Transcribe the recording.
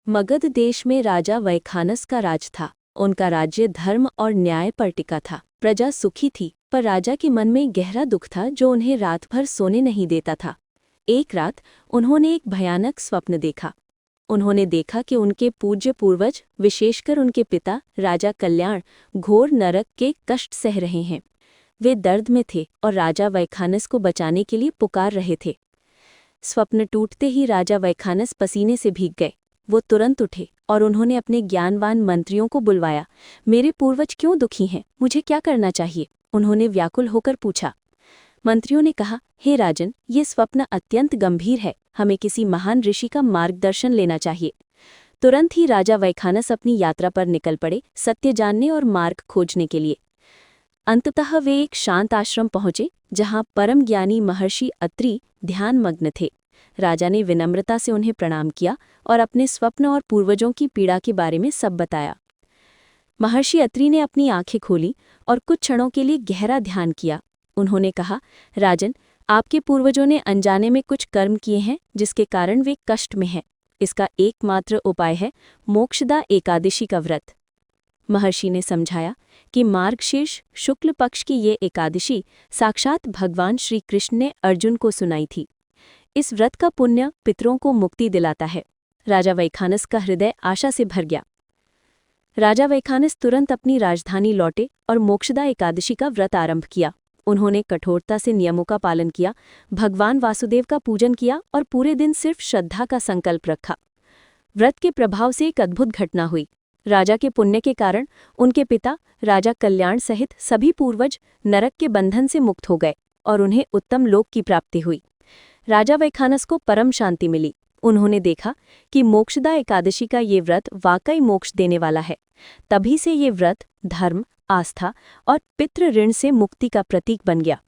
मगध देश में राजा वैखानस का राज था। उनका राज्य धर्म और न्याय पर टिका था। प्रजा सुखी थी, पर राजा के मन में गहरा दुख था जो उन्हें रात भर सोने नहीं देता था। एक रात उन्होंने एक भयानक स्वप्न देखा। उन्होंने देखा कि उनके पूज्य पूर्वज, विशेषकर उनके पिता राजा कल्याण, घोर नरक के कष्ट सह रहे हैं। वे दर्द में थे और राजा वैखानस को बचाने के लिए पुकार रहे थे। स्वप्न टूटते ही राजा वैखानस पसीने से भीग गए। वो तुरंत उठे और उन्होंने अपने ज्ञानवान मंत्रियों को बुलवाया। मेरे पूर्वज क्यों दुखी हैं? मुझे क्या करना चाहिए? उन्होंने व्याकुल होकर पूछा। मंत्रियों ने कहा, हे राजन, ये स्वप्न अत्यंत गंभीर है। हमें किसी महान ऋषि का मार्गदर्शन लेना चाहिए। तुरंत ही राजा वैखानस अपनी यात्रा पर निकल पड़े, सत्य जानने और मार्ग खोजने के लिए। अंततः वे एक शांत आश्रम पहुंचे, जहां परम ज्ञानी महर्षि अत्रि ध्यानमग्न थे। राजा ने विनम्रता से उन्हें प्रणाम किया और अपने स्वप्न और पूर्वजों की पीड़ा के बारे में सब बताया। महर्षि अत्रि ने अपनी आंखें खोली और कुछ क्षणों के लिए गहरा ध्यान किया। उन्होंने कहा, राजन, आपके पूर्वजों ने अनजाने में कुछ कर्म किए हैं जिसके कारण वे कष्ट में हैं। इसका एकमात्र उपाय है मोक्षदा एकादशी का व्रत। महर्षि ने समझाया कि मार्गशीर्ष शुक्ल पक्ष की ये एकादशी साक्षात भगवान श्री कृष्ण ने अर्जुन को सुनाई थी। इस व्रत का पुण्य पितरों को मुक्ति दिलाता है। राजा वैखानस का हृदय आशा से भर गया। राजा वैखानस तुरंत अपनी राजधानी लौटे और मोक्षदा एकादशी का व्रत आरंभ किया। उन्होंने कठोरता से नियमों का पालन किया, भगवान वासुदेव का पूजन किया और पूरे दिन सिर्फ श्रद्धा का संकल्प रखा। व्रत के प्रभाव से एक अद्भुत घटना हुई। राजा के पुण्य के कारण उनके पिता राजा कल्याण सहित सभी पूर्वज नरक के बंधन से मुक्त हो गए और उन्हें उत्तम लोक की प्राप्ति हुई। राजा वैखानस को परम शांति मिली। उन्होंने देखा कि मोक्षदा एकादशी का ये व्रत वाकई मोक्ष देने वाला है। तभी से ये व्रत धर्म, आस्था और पितृ ऋण से मुक्ति का प्रतीक बन गया।